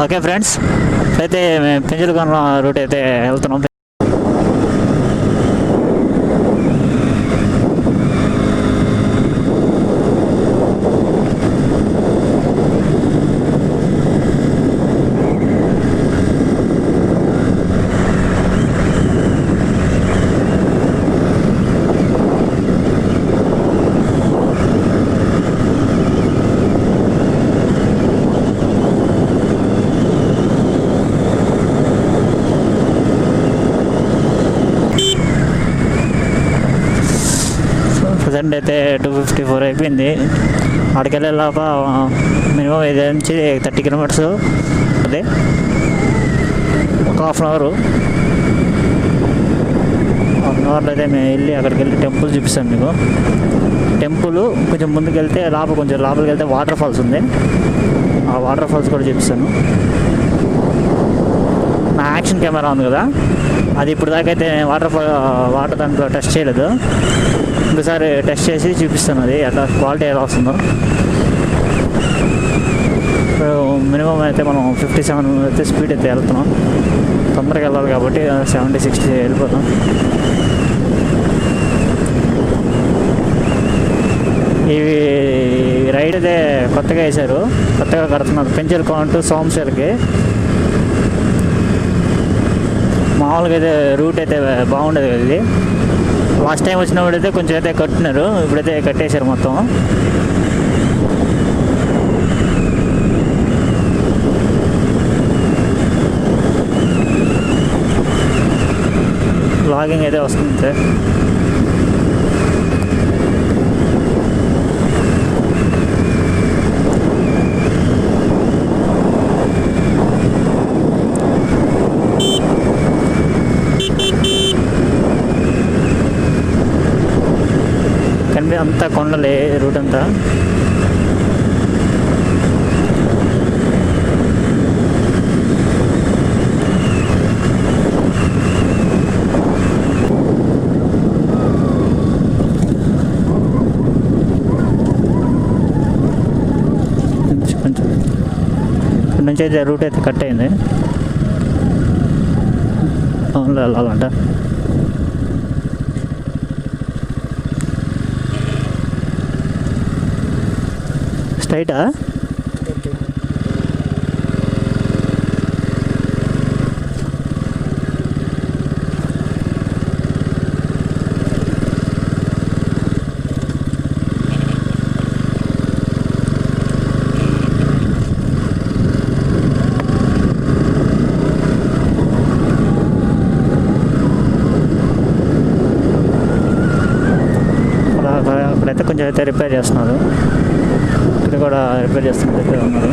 Okay friends, అయితే మేము Penchalakona route అయితే వెళ్తున్నాం. ప్రజెంట్ అయితే 254 అయిపోయింది. అక్కడికి వెళ్ళే లోపల మినిమం 5 నుంచి 30 కిలోమీటర్స్, అదే ఒక హాఫ్ అన్ అవర్లో అయితే మేము వెళ్ళి అక్కడికి వెళ్ళి టెంపుల్ చూపిస్తాం మీకు. టెంపుల్ కొంచెం ముందుకు వెళ్తే కొంచెం లోపలికి వెళ్తే వాటర్ ఫాల్స్ ఉంది. ఆ వాటర్ ఫాల్స్ కూడా చూపిస్తాను. నా యాక్షన్ కెమెరా ఉంది కదా, అది ఇప్పుడు దాకా అయితే వాటర్ దాంట్లో టెస్ట్ చేయలేదు. ఇంకోసారి టెస్ట్ చేసి చూపిస్తాను అది అట్లా క్వాలిటీ ఎలా వస్తుందో. మినిమం అయితే మనం 57 అయితే స్పీడ్ అయితే వెళ్తున్నాం. తొందరగా వెళ్ళాలి కాబట్టి 70-60 వెళ్ళిపోతాం. ఇవి రైడ్ అయితే కొత్తగా వేశారు, కొత్తగా కడుతున్నారు. పెంచలకోన టు సోమశేలకి మామూలుగా అయితే రూట్ అయితే బాగుండేది కదా. ఇది లాస్ట్ టైం వచ్చినప్పుడు అయితే కొంచెం అయితే కట్టినారు, ఇప్పుడైతే కట్టేశారు మొత్తం. లాగింగ్ అయితే వస్తుంది సార్. అంతా కొండలే రూట్ అంతా. ఇక్కడ నుంచి అయితే రూట్ అయితే కట్ అయింది. వెళ్ళాలంట. స్ట్రైటా? అక్కడైతే కొంచెం అయితే రిపేర్ చేస్తున్నారు. ఇక్కడ కూడా రిపేర్ చేస్తున్నారు ఉన్నారు.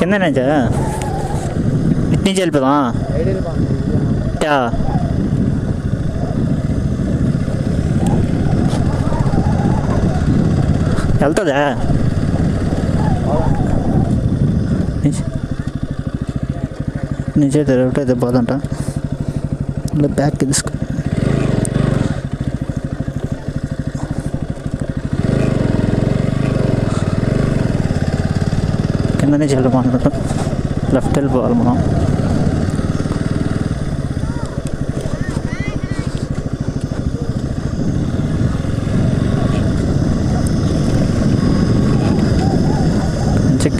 కింద నుంచా ఇటు నుంచి వెళ్ళిపోదా? వెళ్తుందా? నిజైతే రూట్ అయితే పోదంట. బ్యాక్కి తీసుకో. కింద నుంచి వెళ్ళిపోతున్నట్టు లెఫ్ట్ వెళ్ళిపోవాలి మనం.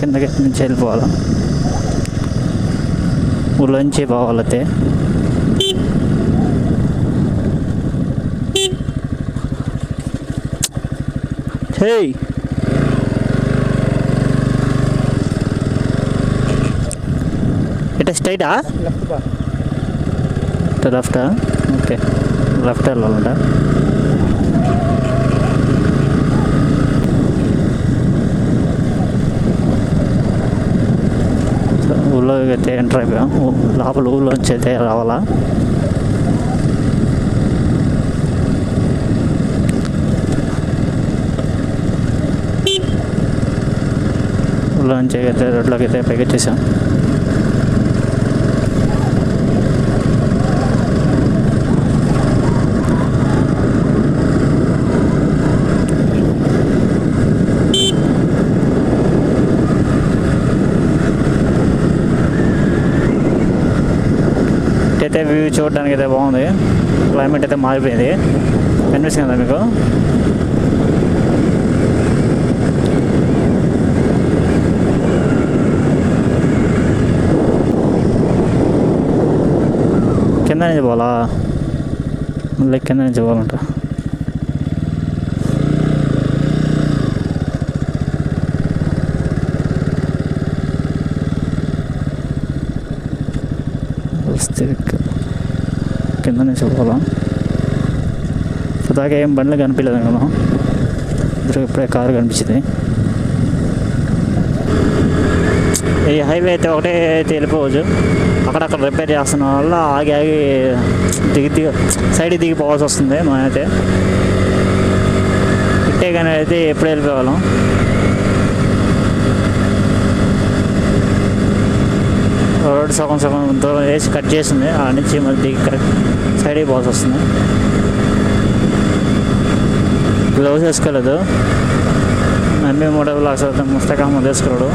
కిందకి నుంచి వెళ్ళిపోవాలి. ఊళ్ళోంచి పోవాలైతే ఇట్లా స్ట్రైటా? లెఫ్టా? Okay, left వెళ్ళాలంట. ఊళ్ళో అయితే ఎంటర్ అయిపోయాం. లోపల ఊళ్ళోంచి అయితే రావాలా. ఊళ్ళోంచి అయితే రోడ్లోకి అయితే పైకి వచ్చేసాం. చూడడానికి అయితే బాగుంది. క్లైమేట్ అయితే మారిపోయింది. కనిపిస్తుంది కదా మీకు. కింద నుంచి పోవాలా, మళ్ళీ కింద నుంచి పోవాలంట. కింద నుంచి పోవాలా. ఇప్పటిదాకా ఏం బండ్లు కనిపించలేదు కదా, ఇప్పుడే కారు కనిపించింది. ఈ హైవే అయితే ఒకటే అయితే వెళ్ళిపోవచ్చు. అక్కడక్కడ రిపేర్ చేస్తున్న వల్ల ఆగి దిగి సైడ్కి దిగిపోవాల్సి వస్తుంది. మనమైతే ఇట్టే కానీ అయితే ఎప్పుడు వెళ్ళిపోవాళ్ళం. రోడ్ సగం దూరం వేసి కట్ చేసింది. ఆ నుంచి మళ్ళీ దిగి సైడ్కి పోవాల్సి వస్తుంది. గ్లౌస్ వేసుకోలేదు. నమ్మి మూడవ ముస్తకామ వేసుకోడు.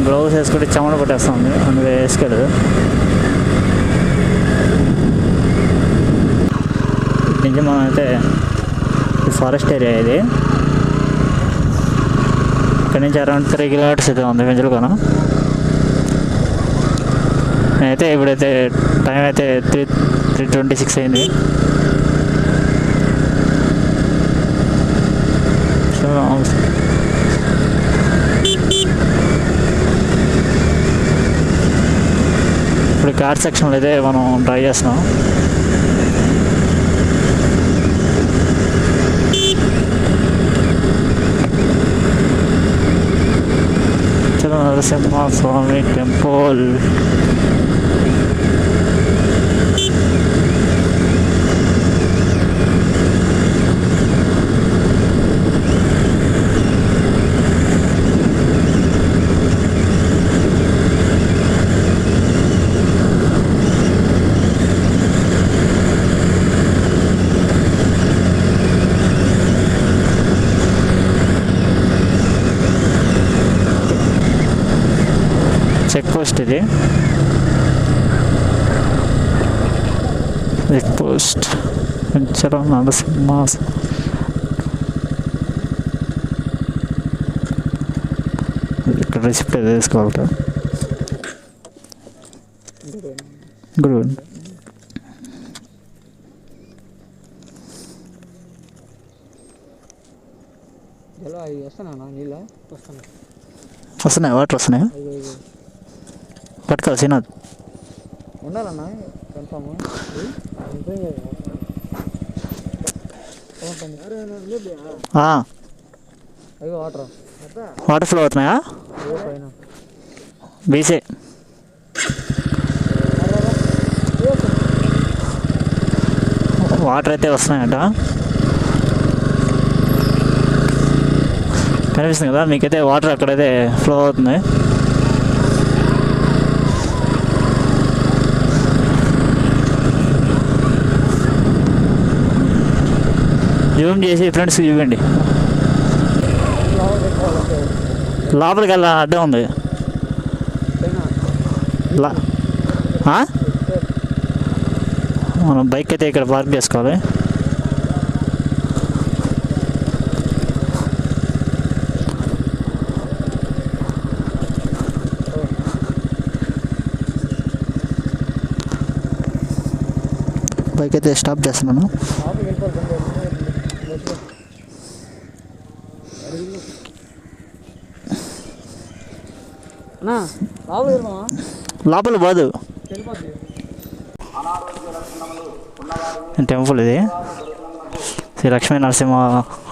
గ్లౌస్ వేసుకుంటే చెమట పట్టేస్తుంది, అందుకే వేసుకోలేదు. నుంచి మనం అయితే ఫారెస్ట్ ఏరియా ఇది. ఇక్కడ నుంచి అరౌండ్ 3 కిలోమీటర్స్ అయితే ఉంది పెంచలకోన. నేనైతే ఇప్పుడైతే టైం అయితే 3:26 అయింది. సో ఇప్పుడు ఘాట్ సెక్షన్లో అయితే మనం డ్రైవ్ చేస్తున్నాం. నరసింహ స్వామి టెంపుల్. చెక్ పోస్ట్ ఇది. చెక్ పోస్ట్ పెంచడం నరసింహ. ఇక్కడ రిసిప్ట్ ఏదో వేసుకోవాలట. గుడ్. వస్తున్నాయి, వాటర్ వస్తున్నాయా? పట్టుకోవాలి శ్రీనాథ్. ఉండాలన్నా కన్ఫామ్. వాటర్ ఫ్లో అవుతున్నాయా? బీసే వాటర్ అయితే వస్తున్నాయట. కనిపిస్తుంది కదా మీకైతే వాటర్ అక్కడైతే ఫ్లో అవుతుంది. జూమ్ చేసి ఫ్రెండ్స్కి చూపిండి. లోపలికి వెళ్ళా అడ్డం ఉంది. మనం బైక్ అయితే ఇక్కడ పార్క్ చేసుకోవాలి. బైక్ అయితే స్టాప్ చేస్తున్నాను. లోపల పోదు. టెంపుల్ ఇది శ్రీ లక్ష్మీ నరసింహ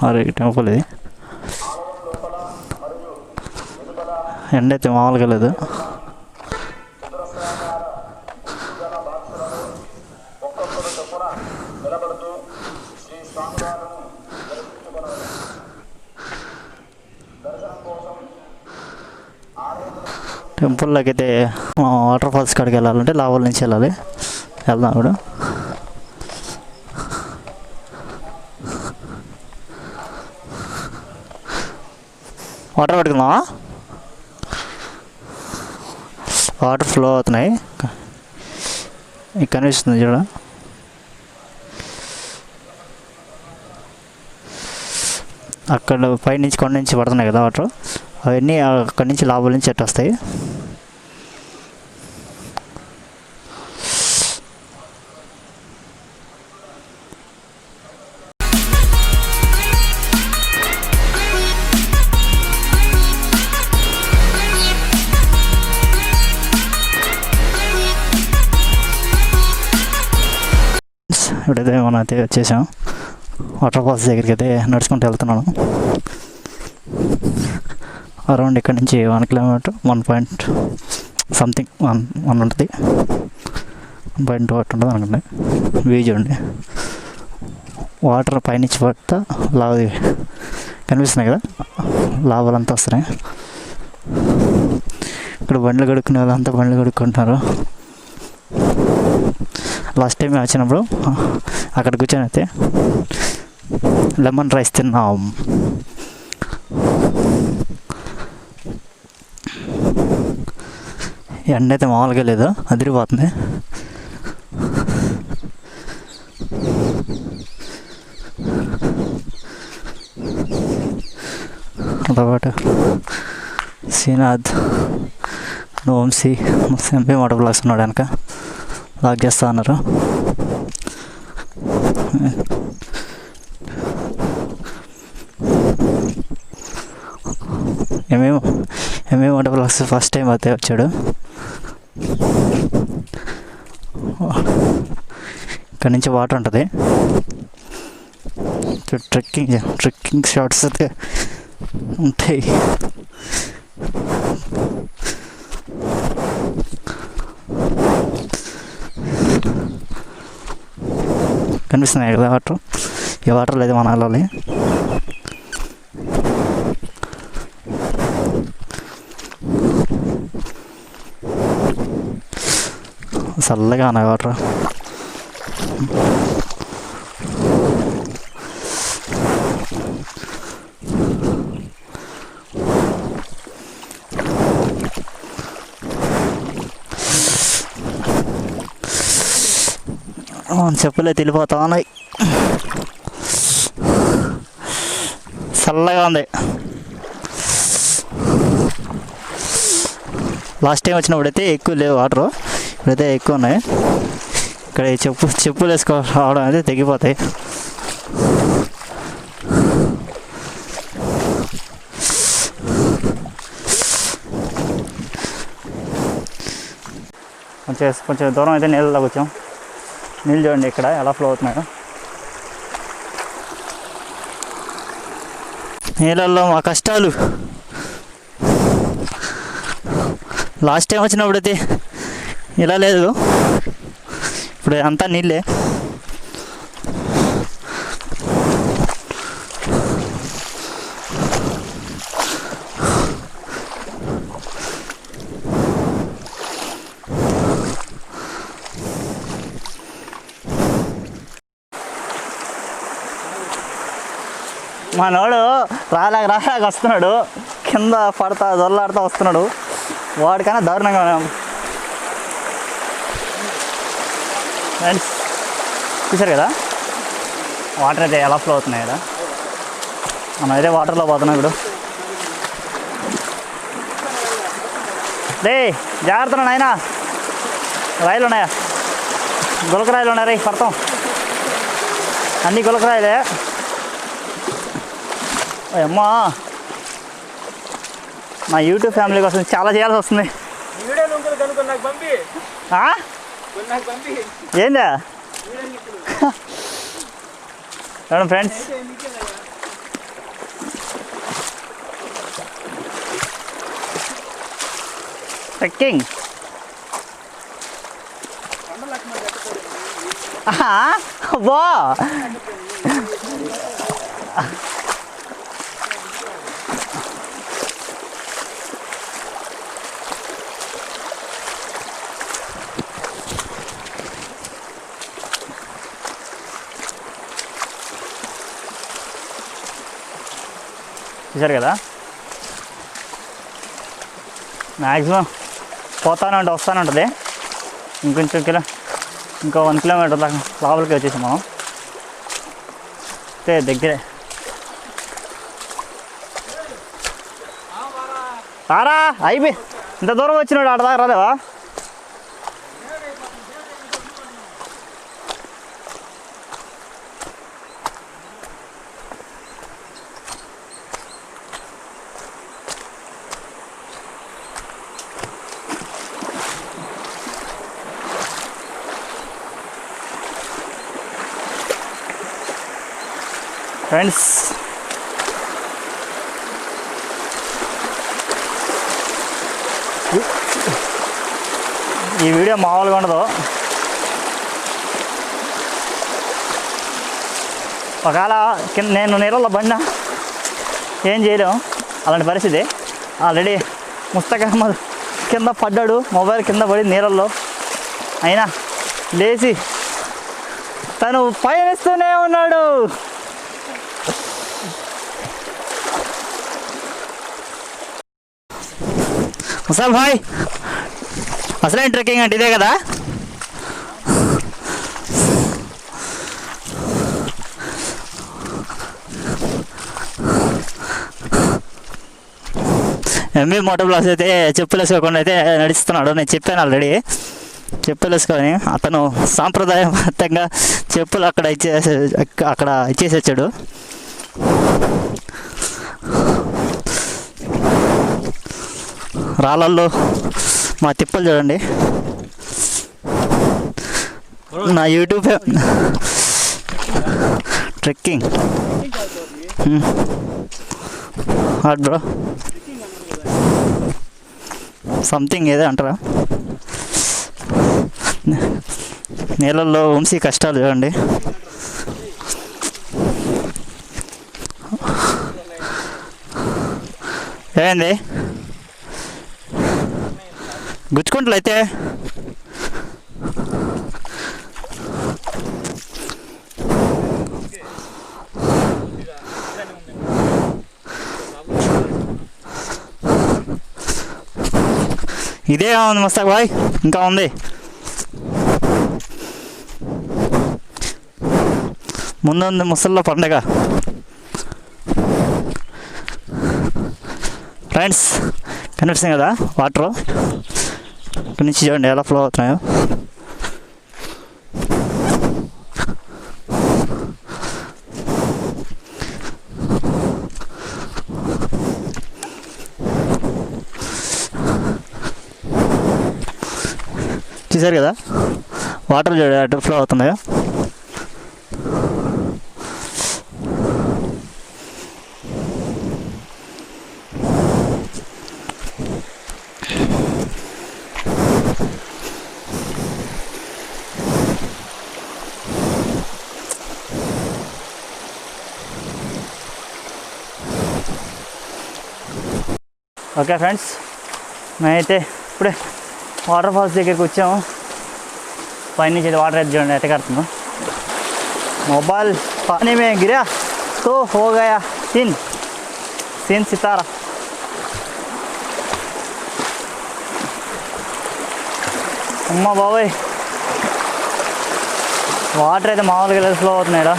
వారి టెంపుల్ ఇది. ఎండ అయితే మామూలుగా లేదు. టెంపుల్లోకి అయితే వాటర్ ఫాల్స్ కాడికి వెళ్ళాలంటే లావల్ నుంచి వెళ్ళాలి. వెళ్దాం ఇప్పుడు. వాటర్ పట్టుకుందామా? వాటర్ ఫ్లో అవుతున్నాయి. మీకు కనిపిస్తుంది చూడ. అక్కడ పైనుంచి కొండ నుంచి పడుతున్నాయి కదా వాటర్, అవన్నీ అక్కడి నుంచి లాభాల నుంచి ఎట్టు వస్తాయి. ఇప్పుడైతే మనం అయితే వచ్చేసాం వాటర్ ఫాల్స్ దగ్గరికి అయితే నడుచుకుంటూ వెళ్తున్నాను. అరౌండ్ ఇక్కడ నుంచి 1 కిలోమీటర్ 1 ఉంటుంది, 1.2 అట్టు ఉంటుంది అనుకోండి. వ్యూ చూడండి, వాటర్ పైనుంచి పడతా లావు కనిపిస్తున్నాయి కదా, లాభాలంతా వస్తున్నాయి. ఇక్కడ బండ్లు కడుక్కునే వాళ్ళంతా బండ్లు కడుక్కుంటున్నారు. లాస్ట్ టైం వచ్చినప్పుడు అక్కడ కూర్చొని అయితే లెమన్ రైస్ తిన్నాం. ఎండ అయితే మామూలుగా లేదు, అదిరిపోతుంది. అదొకటి Srinath Vamsi MP water blocks ఉన్నాడు, వెనక లాక్ చేస్తా అన్నారు. MP water blocks first time అయితే వచ్చాడు. ఇక్కడ నుంచి వాటర్ ఉంటుంది. ట్రెక్కింగ్ షాట్స్ అయితే ఉంటాయి. కనిపిస్తున్నాయి కదా వాటర్. ఈ వాటర్ లేదు మనం వెళ్ళాలి. చల్లగా ఉన్నాయి వాటర్. చెప్పులే తెలిపోతా ఉన్నాయి, చల్లగా ఉంది. లాస్ట్ టైం వచ్చినప్పుడైతే ఎక్కువ లేవు వాటర్, ఇప్పుడైతే ఎక్కువ ఉన్నాయి. ఇక్కడ చెప్పులు రావడం అయితే తెగిపోతాయి. కొంచెం దూరం అయితే నీళ్ళలోకి వచ్చాం. నీళ్ళు చూడండి ఇక్కడ ఎలా ఫ్లో అవుతున్నాయో. నీళ్ళల్లో మా కష్టాలు. లాస్ట్ టైం వచ్చినప్పుడైతే ఇలా లేదు, ఇప్పుడు అంతా నీళ్ళే. మనోడు రాలేక వస్తున్నాడు, కింద పడతా దొరలాడుతూ వస్తున్నాడు. వాడికైనా దారుణంగా ఫ్రెండ్స్ చూసారు కదా వాటర్ అయితే ఎలా ఫ్లో అవుతున్నాయి కదా. మనం అయితే వాటర్లో పోతున్నాం ఇప్పుడు. రే జాగ్రత్త నాయనా, రాయలు ఉన్నాయా, గులకరాయలు ఉన్నాయి. రే పడతాం, అన్నీ గులకరాయలే. అమ్మా మా యూట్యూబ్ ఫ్యామిలీ కోసం చాలా చేయాల్సి వస్తుంది. ఏందా మేడం ఫ్రెండ్స్, ట్రెక్కింగ్ అబ్బా చూసారు కదా. మ్యాక్సిమం పోతానే ఉంటుంది, వస్తానే ఉంటుంది. ఇంకొంచెం ఇంకో 1 కిలోమీటర్ దాకా లోపలికి వచ్చేసాం మనం. అయితే దగ్గరే. రారా అయిపోయి ఇంత దూరం వచ్చినాడు ఆడ దాకా రాలేవా? ఫ్రెండ్స్ ఈ వీడియో మామూలుగా ఉండదు. ఒకవేళ నేను నీళ్ళలో పడినా ఏం చేయలేము, అలాంటి పరిస్థితి. ఆల్రెడీ ముస్తక్ అహ్మద్ కింద పడ్డాడు, మొబైల్ కింద పడి నీళ్ళల్లో. అయినా లేచి తను పయనిస్తూనే ఉన్నాడు. ముసాబ్ భాయ్, అసలేం ట్రెక్కింగ్ అంటే ఇదే కదా? ఎంబీ మోటో బ్లాగ్స్ అయితే చెప్పులు వేసుకోకుండా అయితే నడుస్తున్నాడు. నేను చెప్పాను ఆల్రెడీ, చెప్పులు వేసుకొని. అతను సాంప్రదాయబద్ధంగా చెప్పులు అక్కడ ఇచ్చేసి వచ్చాడు. రాళ్ళల్లో మా తిప్పలు చూడండి. నా YouTube trekking hard bro, something ఏదో అంటారా. నీళ్ళల్లో వంశీ కష్టాలు చూడండి. ఏమైంది గుచ్చుకుంటలు అయితే? ఇదే ఉంది ముస్తాక్ బాయ్, ఇంకా ఉంది. ముందుంది ముసల్లో పండగ. ఫ్రెండ్స్ కనిపిస్తుంది కదా వాటర్, ఇక్కడ నుంచి చూడండి ఎలా ఫ్లో అవుతున్నాయో. చూసారు కదా వాటర్ చూడండి అటు ఫ్లో అవుతున్నాయో. ఓకే ఫ్రెండ్స్, మేమైతే ఇప్పుడే వాటర్ ఫాల్స్ దగ్గరికి వచ్చాము. పైనుంచి వాటర్ అయితే చూడండి ఎట్ట కడుతుందో. మొబైల్ పానీ మే గిరా తో హో గయా సీన్ సితారా. అమ్మ బాబాయ్, వాటర్ అయితే మామూలుగా ఫ్లో అవుతున్నాయి.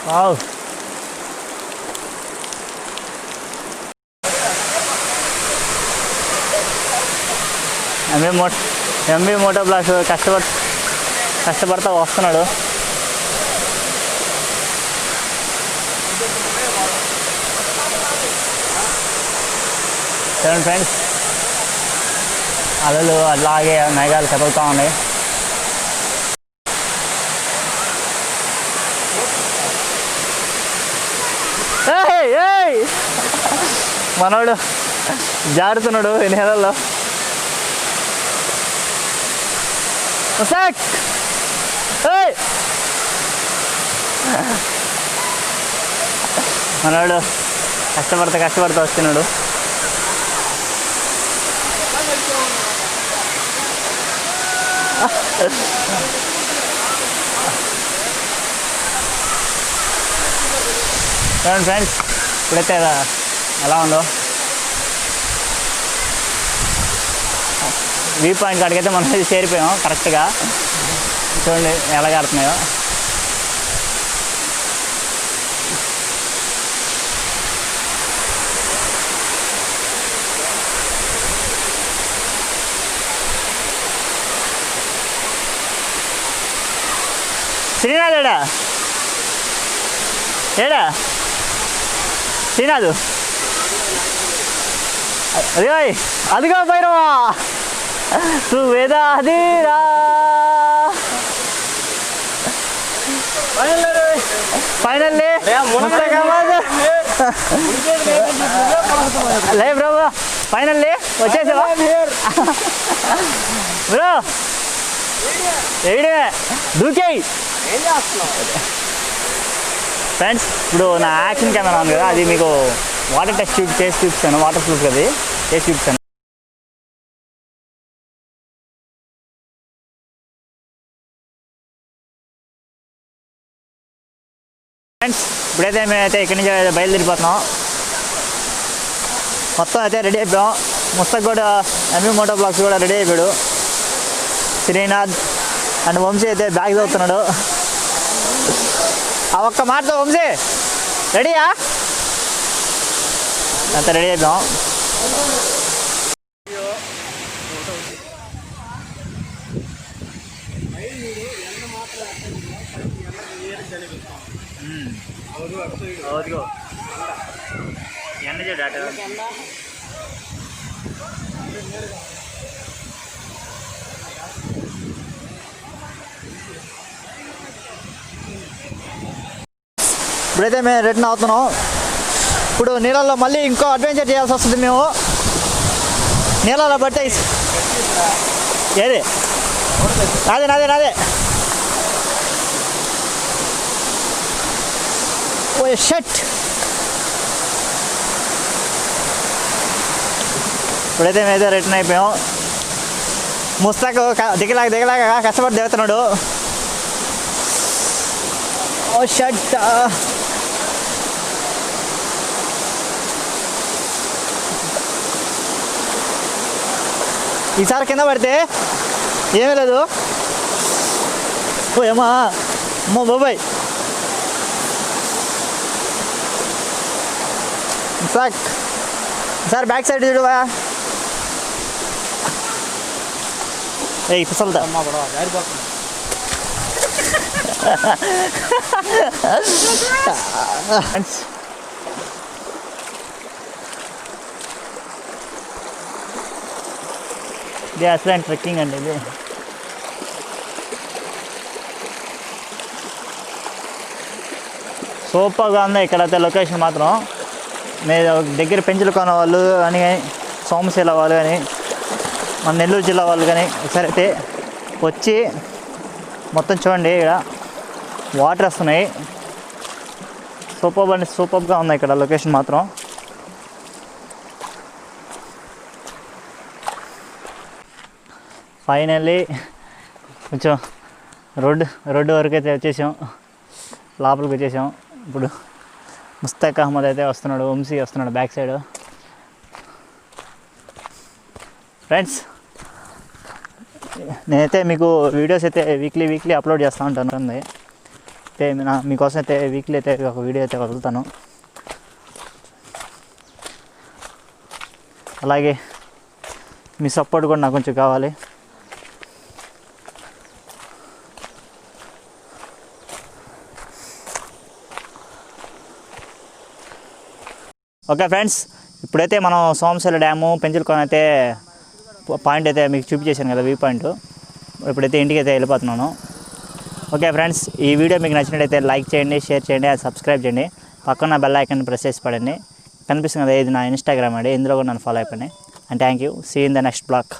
వావ్, ఎంబీ మోటో బ్లాగ్స్ కష్టపడతా వస్తున్నాడు. చూడండి ఫ్రెండ్స్, అలలు అలాగే మేఘాలు కదులుతూ ఉన్నాయి. మనోడు జారుతున్నాడు ఈ నీళ్ళల్లో. మనోడు కష్టపడతా వస్తున్నాడు. చూడండి ఫ్రెండ్స్ ఇప్పుడైతే ఎలా ఉందో వ్యూ పాయింట్ కాడికైతే మనం చేరిపోయాం కరెక్ట్గా. చూడండి ఎలా కడుతున్నాయో. శ్రీనాథ్ ఏడా శ్రీనాథ్ అదిగో భైరవా సువేదాధీరా ఫైనల్లీ లే బ్రో ఫైనల్లీ వచ్చేసావా బ్రో ఏడే దూకేయి. ఫ్రెండ్స్ ఇప్పుడు నా యాక్షన్ కెమెరా ఉంది కదా, అది మీకు వాటర్ టెస్ట్ చేసి చూపిస్తాను. వాటర్ ప్రూఫ్ అది చేసి చూపిస్తాను. ఫ్రెండ్స్ ఇప్పుడైతే మేమైతే ఇక్కడి నుంచి బయలుదేరిపోతున్నాం. మొత్తం అయితే రెడీ అయిపోయాం. ముస్తక్ కూడా ఎంవి మోటో బ్లాగ్స్ కూడా రెడీ అయిపోయాడు. శ్రీనాథ్ అండ్ వంశీ అయితే బ్యాగ్ చదువుతున్నాడు. ఆ ఒక్క మాటతో వంశీ రెడీయా? అంత రెడీ అయిపోయాం. ఇప్పుడైతే మేము రిటర్న్ అవుతున్నాం. ఇప్పుడు నీళ్ళల్లో మళ్ళీ ఇంకో అడ్వెంచర్ చేయాల్సి వస్తుంది. మేము నీళ్ళలో పడితే ఏది నాదే నాదే నాదే ఓ షట్. ఇప్పుడైతే మేమైతే రిటర్న్ అయిపోయాం. ముస్తాక్ దిగలాగా కష్టపడి దిగుతున్నాడు. ఓ షట్. ఈసారి కింద పడితే ఏమీ లేదు. ఓ ఏమా అమ్మో బాబాయ్. సార్ బ్యాక్ సైడ్ చూడవా? ఏ పిసలుతా అమ్మా కూడా జారిపోతుంది. ఇది అసలు ట్రెక్కింగ్ అండి. ఇది సూపర్గా ఉంది ఇక్కడైతే లొకేషన్ మాత్రం. మీరు దగ్గర పెంచలకోన వాళ్ళు కానీ సోమశీల వాళ్ళు కానీ మన నెల్లూరు జిల్లా వాళ్ళు కానీ ఒకసారి అయితే వచ్చి మొత్తం చూడండి. ఇక్కడ వాటర్ వస్తున్నాయి. సూపర్గా ఉంది ఇక్కడ లొకేషన్ మాత్రం. ఫైనల్లీ కొంచెం రోడ్డు వరకు అయితే వచ్చేసాం. లోపలికి వచ్చేసాం. ఇప్పుడు ముస్తాక్ అహ్మద్ అయితే వస్తున్నాడు. వంశీ వస్తున్నాడు బ్యాక్ సైడ్. ఫ్రెండ్స్ నేనైతే మీకు వీడియోస్ అయితే వీక్లీ అప్లోడ్ చేస్తూ ఉంటాను. అయితే మీకోసం అయితే వీక్లీ అయితే ఒక వీడియో అయితే వదులుతాను. అలాగే మీ సపోర్ట్ కూడా నాకు కొంచెం కావాలి. ఓకే ఫ్రెండ్స్ ఇప్పుడైతే మనం సోమశీల డ్యాము పెంచలకోన అయితే పాయింట్ అయితే మీకు చూపించేసాను కదా, వ్యూ పాయింట్. ఇప్పుడైతే ఇంటికి అయితే వెళ్ళిపోతున్నాను. ఓకే ఫ్రెండ్స్ ఈ వీడియో మీకు నచ్చినట్టయితే లైక్ చేయండి, షేర్ చేయండి, సబ్స్క్రైబ్ చేయండి. పక్కన బెల్ ఐకాన్ ప్రెస్ చేసి పడండి. కనిపిస్తుంది కదా, ఇది నా ఇన్స్టాగ్రామ్ అండి. ఇందులో కూడా నన్ను ఫాలో అయిపోయింది. And thank you. See in the next blog.